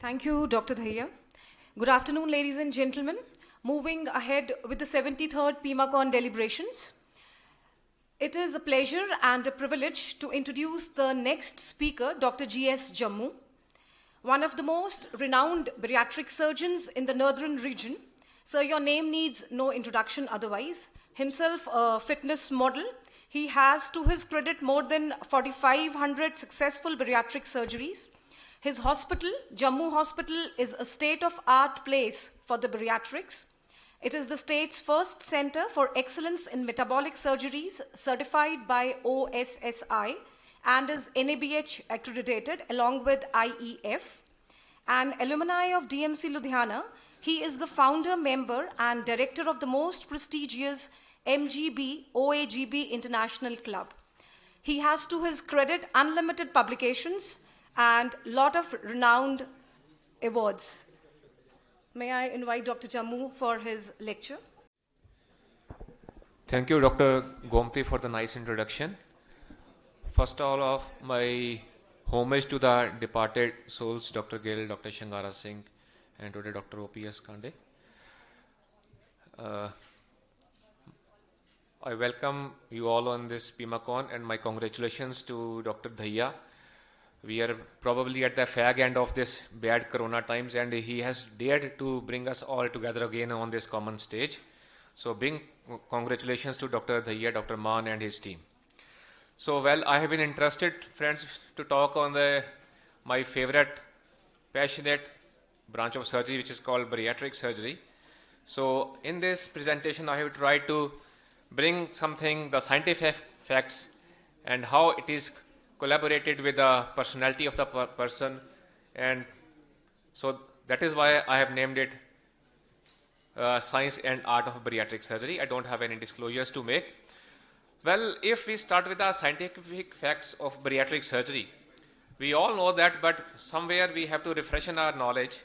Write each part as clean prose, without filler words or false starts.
Thank you, Dr. Dhaya. Good afternoon, ladies and gentlemen. Moving ahead with the 73rd PIMACON deliberations. It is a pleasure and a privilege to introduce the next speaker, Dr. G.S. Jammu, one of the most renowned bariatric surgeons in the northern region. Sir, your name needs no introduction otherwise. Himself a fitness model, he has to his credit more than 4,500 successful bariatric surgeries. His hospital, Jammu Hospital, is a state-of-art place for the bariatrics. It is the state's first center for excellence in metabolic surgeries, certified by OSSI, and is NABH accredited along with IEF. An alumni of DMC Ludhiana, he is the founder, member, and director of the most prestigious MGB OAGB International Club. He has to his credit unlimited publications and lot of renowned awards. May I invite Dr. Jammu for his lecture? Thank you, Dr. Gomti, for the nice introduction. First of all, my homage to the departed souls, Dr. Gill, Dr. Shangara Singh, and today Dr. O.P.S. Kande. I welcome you all on this PIMACON, and my congratulations to Dr. Dhaya. We are probably at the fag end of this bad corona times, and he has dared to bring us all together again on this common stage. So big congratulations to Dr. Dhaya, Dr. Maan and his team. So well, I have been interested, friends, to talk on my favorite passionate branch of surgery, which is called bariatric surgery. So in this presentation, I have tried to bring something, the scientific facts and how it is collaborated with the personality of the person, and so that is why I have named it Science and Art of Bariatric Surgery. I don't have any disclosures to make. Well, if we start with the scientific facts of bariatric surgery, we all know that, but somewhere we have to refreshen our knowledge.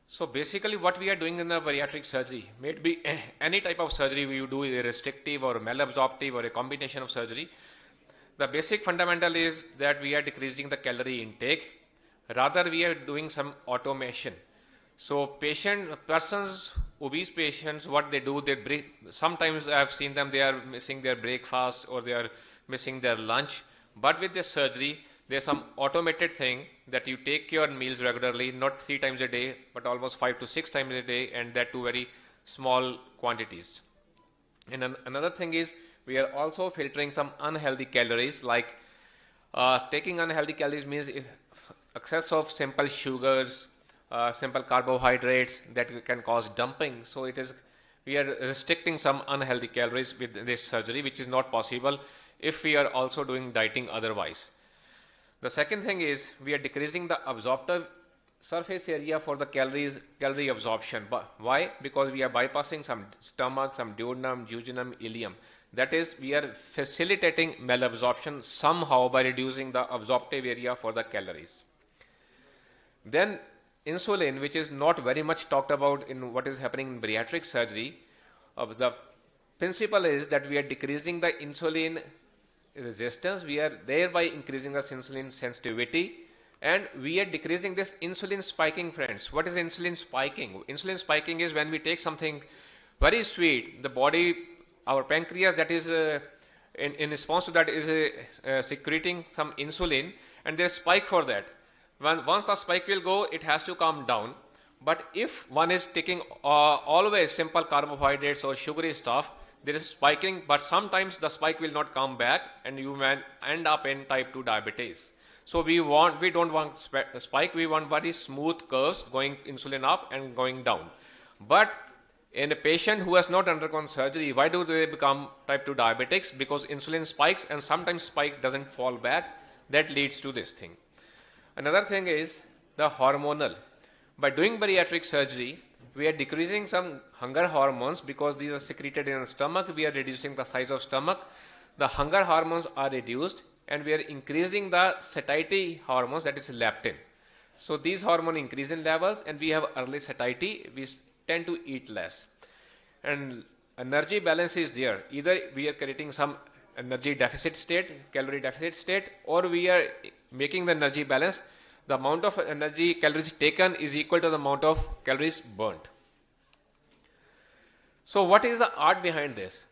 So basically what we are doing in the bariatric surgery, may it be any type of surgery we do, a restrictive or malabsorptive or a combination of surgery, the basic fundamental is that we are decreasing the calorie intake. Rather, we are doing some automation. So obese patients, what they do, sometimes I have seen them, they are missing their breakfast or they are missing their lunch. But with this surgery, there's some automated thing that you take your meals regularly, not 3 times a day, but almost 5 to 6 times a day, and that to very small quantities. And another thing is, we are also filtering some unhealthy calories, like taking unhealthy calories means excess of simple sugars, simple carbohydrates that can cause dumping. So we are restricting some unhealthy calories with this surgery, which is not possible if we are also doing dieting otherwise. The second thing is we are decreasing the absorptive surface area for the calorie absorption. But why? Because we are bypassing some stomach, some duodenum, jejunum, ileum. That is, we are facilitating malabsorption somehow by reducing the absorptive area for the calories. Then insulin, which is not very much talked about in what is happening in bariatric surgery, the principle is that we are decreasing the insulin resistance, we are thereby increasing the insulin sensitivity, and we are decreasing this insulin spiking, friends. What is insulin spiking? Insulin spiking is when we take something very sweet, the body, our pancreas, that is in response to that is secreting some insulin, and there's spike for that. Once the spike will go, it has to come down. But if one is taking always simple carbohydrates or sugary stuff, there is spiking, but sometimes the spike will not come back and you may end up in type 2 diabetes. So we don't want spike, we want very smooth curves going insulin up and going down. But in a patient who has not undergone surgery, why do they become type 2 diabetics? Because insulin spikes and sometimes spike doesn't fall back. That leads to this thing. Another thing is the hormonal. By doing bariatric surgery, we are decreasing some hunger hormones because these are secreted in the stomach. We are reducing the size of stomach. The hunger hormones are reduced and we are increasing the satiety hormones, that is leptin. So these hormones increase in levels and we have early satiety. We tend to eat less. And energy balance is there. Either we are creating some energy deficit state, calorie deficit state, or we are making the energy balance. the amount of energy calories taken is equal to the amount of calories burnt. So what is the art behind this?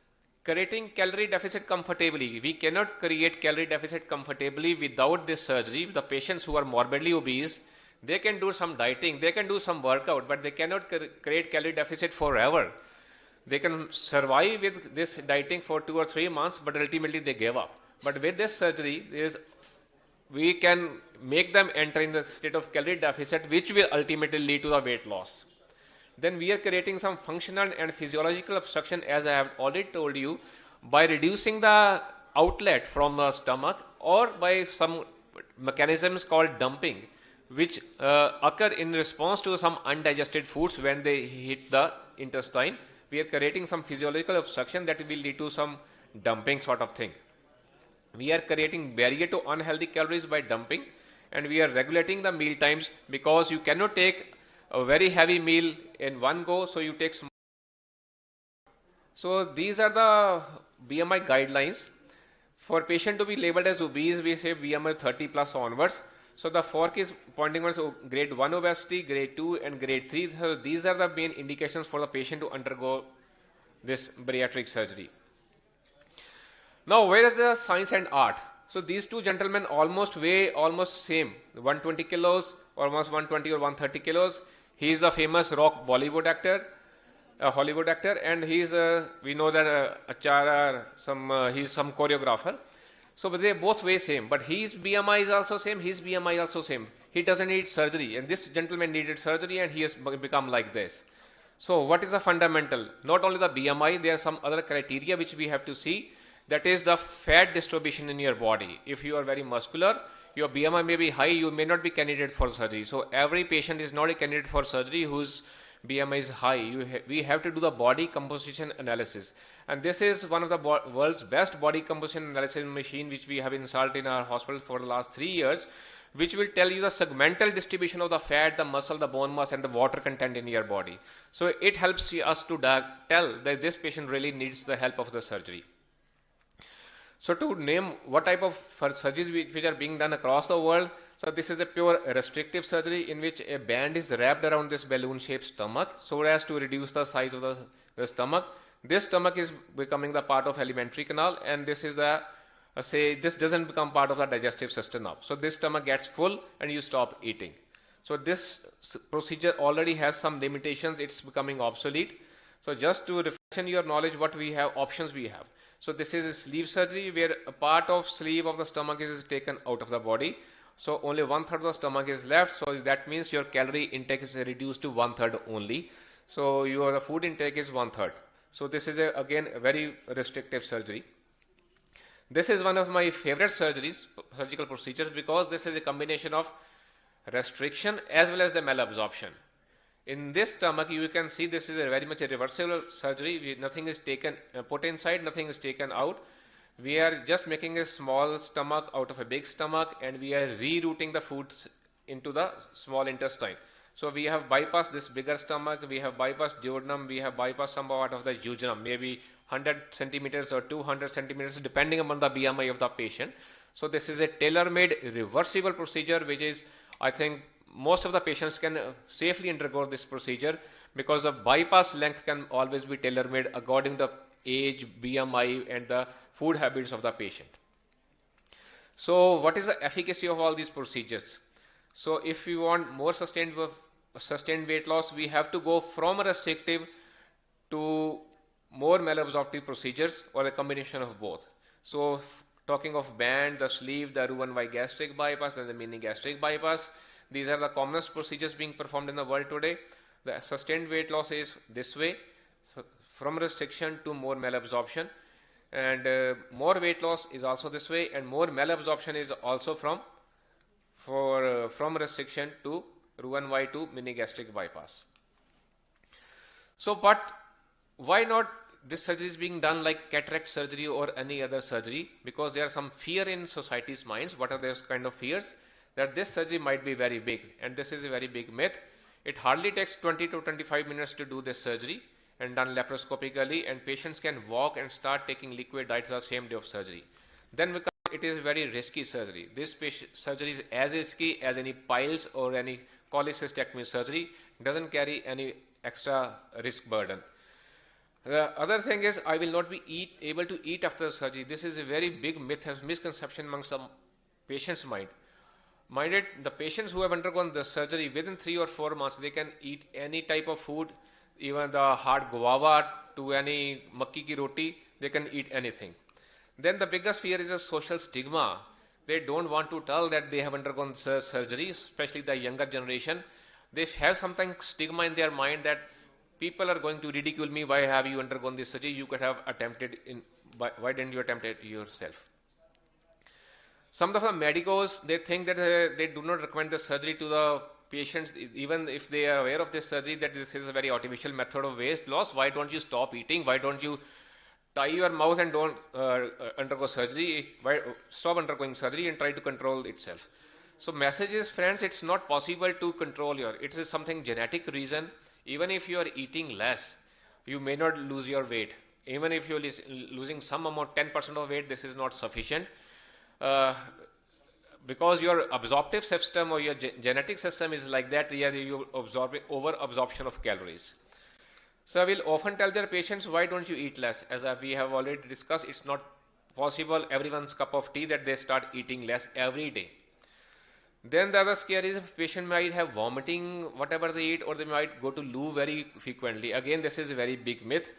Creating calorie deficit comfortably. We cannot create calorie deficit comfortably without this surgery. The patients who are morbidly obese, they can do some dieting, they can do some workout, but they cannot create calorie deficit forever. They can survive with this dieting for 2 or 3 months, but ultimately they give up. But with this surgery, we can make them enter in the state of calorie deficit, which will ultimately lead to the weight loss. Then we are creating some functional and physiological obstruction, as I have already told you, by reducing the outlet from the stomach or by some mechanisms called dumping, which occur in response to some undigested foods when they hit the intestine. We are creating some physiological obstruction that will lead to some dumping sort of thing. We are creating barrier to unhealthy calories by dumping, and we are regulating the meal times, because you cannot take a very heavy meal in one go, so you take small. So these are the BMI guidelines. For patient to be labeled as obese, we say BMI 30 plus onwards. So the fork is pointing towards grade 1 obesity, grade 2 and grade 3. So these are the main indications for the patient to undergo this bariatric surgery. Now, where is the science and art? So these two gentlemen almost weigh almost same, 120 kilos, almost 120 or 130 kilos. He is the famous rock Bollywood actor, Hollywood actor, and he is we know that Achara, he's some choreographer. So they both weigh same, but his BMI is also same, his BMI also same. He doesn't need surgery, and this gentleman needed surgery, and he has become like this. So what is the fundamental? Not only the BMI, there are some other criteria which we have to see. That is the fat distribution in your body. If you are very muscular, your BMI may be high, you may not be candidate for surgery. So every patient is not a candidate for surgery whose BMI is high. We have to do the body composition analysis. And this is one of the world's best body composition analysis machine which we have installed in our hospital for the last 3 years, which will tell you the segmental distribution of the fat, the muscle, the bone mass and the water content in your body. So it helps us to tell that this patient really needs the help of the surgery. So to name what type of surgeries which are being done across the world, so this is a pure restrictive surgery in which a band is wrapped around this balloon-shaped stomach so as to reduce the size of the stomach. This stomach is becoming the part of alimentary canal, and this is the this doesn't become part of the digestive system now. So this stomach gets full and you stop eating. So this procedure already has some limitations. It's becoming obsolete. So just to refresh your knowledge, what we have, options we have. So this is a sleeve surgery where a part of sleeve of the stomach is taken out of the body. So only 1/3 of the stomach is left. So that means your calorie intake is reduced to 1/3 only. So your food intake is 1/3. So this is again a very restrictive surgery. This is one of my favorite surgical procedures, because this is a combination of restriction as well as the malabsorption. In this stomach, you can see this is a very much a reversible surgery. Nothing is taken, put inside, nothing is taken out. We are just making a small stomach out of a big stomach, and we are rerouting the food into the small intestine. So we have bypassed this bigger stomach, we have bypassed duodenum, we have bypassed some part of the jejunum, maybe 100 centimeters or 200 centimeters, depending upon the BMI of the patient. So this is a tailor-made reversible procedure, which is, I think, most of the patients can safely undergo this procedure, because the bypass length can always be tailor-made according to the age, BMI and the food habits of the patient. So what is the efficacy of all these procedures? So if we want more sustained weight loss, we have to go from restrictive to more malabsorptive procedures, or a combination of both. So talking of band, the sleeve, the Roux-en-Y gastric bypass and the mini gastric bypass, these are the commonest procedures being performed in the world today. The sustained weight loss is this way, so from restriction to more malabsorption, and more weight loss is also this way, and more malabsorption is also from restriction to Roux-en-Y to mini gastric bypass. So, but why not this surgery is being done like cataract surgery or any other surgery? Because there are some fear in society's minds. What are those kind of fears? That this surgery might be very big, and this is a very big myth. It hardly takes 20 to 25 minutes to do this surgery, and done laparoscopically, and patients can walk and start taking liquid diets the same day of surgery. Then we come it is very risky surgery. This surgery is as risky as any piles or any cholecystectomy surgery. Doesn't carry any extra risk burden. The other thing is I will not be able to eat after the surgery. This is a very big myth, has misconception among some patients' mind. Minded, the patients who have undergone the surgery within 3 or 4 months, they can eat any type of food, even the hard guava to any makki ki roti, they can eat anything. Then the biggest fear is a social stigma. They don't want to tell that they have undergone surgery, especially the younger generation. They have something stigma in their mind that people are going to ridicule me. Why have you undergone this surgery? You could have attempted why didn't you attempt it yourself? Some of the medicos, they think that they do not recommend the surgery to the patients, even if they are aware of this surgery, that this is a very artificial method of weight loss. Why don't you stop eating? Why don't you tie your mouth and don't undergo surgery? Why stop undergoing surgery and try to control itself? So message is, friends, it's not possible to control it is something genetic reason. Even if you are eating less, you may not lose your weight. Even if you're losing some amount, 10% of weight, this is not sufficient. Because your absorptive system or your genetic system is like that, you absorb over absorption of calories. So I will often tell their patients, why don't you eat less? As we have already discussed, it's not possible everyone's cup of tea that they start eating less every day. Then the other scare is a patient might have vomiting whatever they eat, or they might go to loo very frequently. Again, this is a very big myth.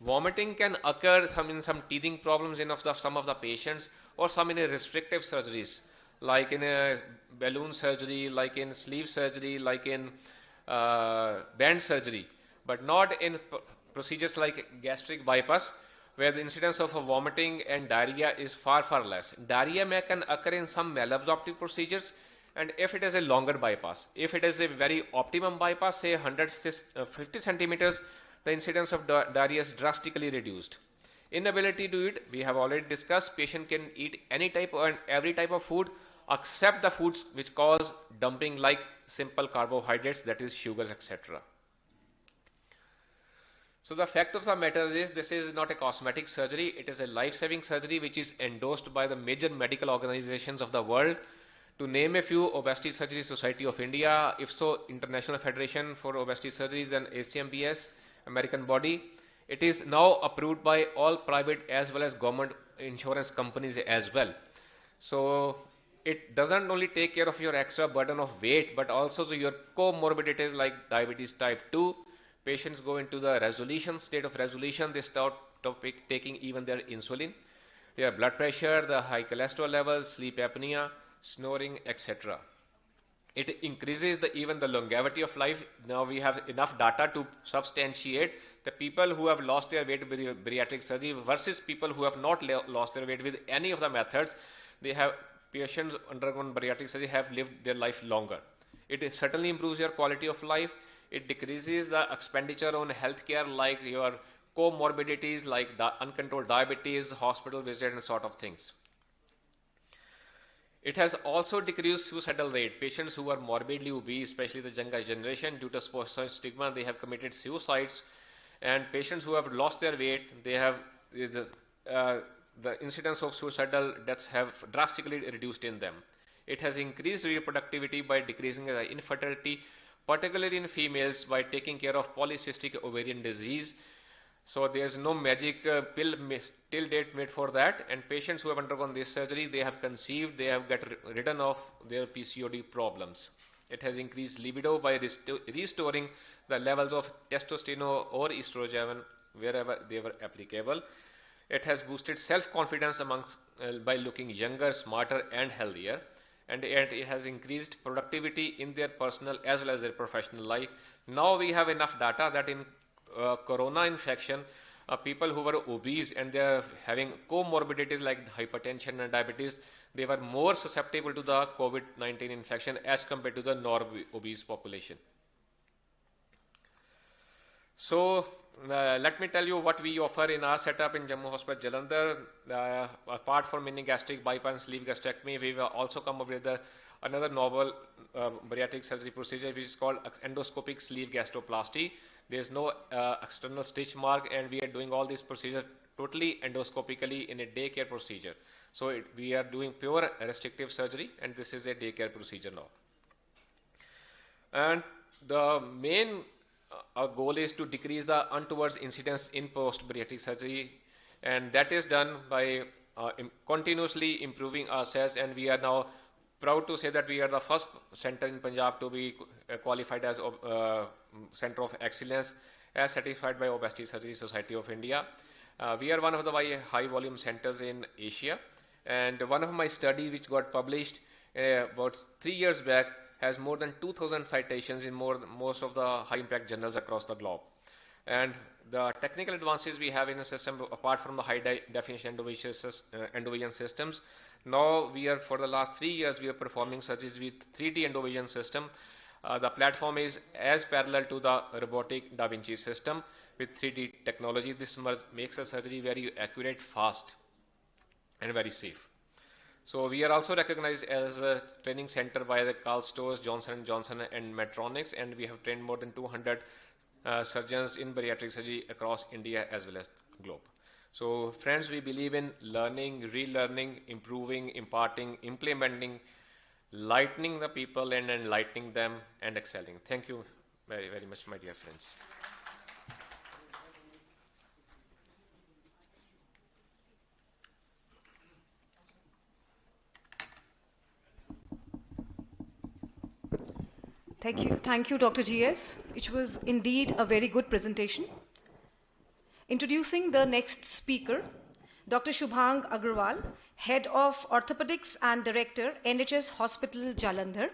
Vomiting can occur in some teething problems in some of the patients, or some in a restrictive surgeries, like in a balloon surgery, like in sleeve surgery, like in band surgery, but not in procedures like gastric bypass, where the incidence of vomiting and diarrhea is far, far less. Diarrhea can occur in some malabsorptive procedures, and if it is a longer bypass. If it is a very optimum bypass, say 150 centimeters, the incidence of diarrhea is drastically reduced. Inability to eat, we have already discussed, patient can eat any type and every type of food except the foods which cause dumping, like simple carbohydrates, that is sugars, etc. So the fact of the matter is, this is not a cosmetic surgery, it is a life-saving surgery which is endorsed by the major medical organizations of the world. To name a few, Obesity Surgery Society of India, IFSO, International Federation for Obesity Surgeries, and ACMBS, American body. It is now approved by all private as well as government insurance companies as well. So it doesn't only take care of your extra burden of weight, but also your comorbidities like diabetes type 2. Patients go into the state of resolution, they start taking even their insulin, their blood pressure, the high cholesterol levels, sleep apnea, snoring, etc. It increases even the longevity of life. Now we have enough data to substantiate the people who have lost their weight with bariatric surgery versus people who have not lost their weight with any of the methods. Patients undergone bariatric surgery have lived their life longer. It certainly improves your quality of life. It decreases the expenditure on healthcare, like your comorbidities, like the uncontrolled diabetes, hospital visit, and sort of things. It has also decreased suicidal rate. Patients who are morbidly obese, especially the younger generation, due to social stigma, they have committed suicides. And patients who have lost their weight, they have the incidence of suicidal deaths have drastically reduced in them. It has increased reproductivity by decreasing the infertility, particularly in females, by taking care of polycystic ovarian disease. So there's no magic pill till date made for that, and patients who have undergone this surgery, they have conceived, they have got rid of their PCOD problems. It has increased libido by restoring the levels of testosterone or estrogen wherever they were applicable. It has boosted self-confidence by looking younger, smarter, and healthier. And it has increased productivity in their personal as well as their professional life. Now we have enough data that in corona infection, people who were obese and they are having comorbidities like hypertension and diabetes, they were more susceptible to the COVID-19 infection as compared to the non-obese population. So let me tell you what we offer in our setup in Jammu Hospital Jalandhar. Apart from mini gastric bypass and sleeve gastrectomy, we will also come up with another novel bariatric surgery procedure which is called endoscopic sleeve gastroplasty. There is no external stitch mark, and we are doing all these procedures totally endoscopically in a daycare procedure. So we are doing pure restrictive surgery, and this is a daycare procedure now. And the main goal is to decrease the untoward incidence in post-bariatric surgery, and that is done by continuously improving ourselves, and we are now proud to say that we are the first center in Punjab to be qualified as Center of Excellence, as certified by Obesity Surgery Society of India. We are one of the high volume centers in Asia, and one of my study which got published about 3 years back has more than 2,000 citations in most of the high impact journals across the globe. And the technical advances we have in the system, apart from the high definition endovision systems, now we are, for the last 3 years, we are performing surgeries with 3D endovision system. The platform is as parallel to the robotic Da Vinci system with 3D technology. This makes the surgery very accurate, fast, and very safe. So we are also recognized as a training center by the Karl Storz, Johnson & Johnson, and Medtronic, and we have trained more than 200 surgeons in bariatric surgery across India as well as the globe. So friends, we believe in learning, relearning, improving, imparting, implementing, lightening the people and enlightening them and excelling. Thank you very, very much, my dear friends. Thank you, Dr. GS. It was indeed a very good presentation. Introducing the next speaker, Dr. Shubhang Agarwal, Head of Orthopedics and Director, NHS Hospital, Jalandhar.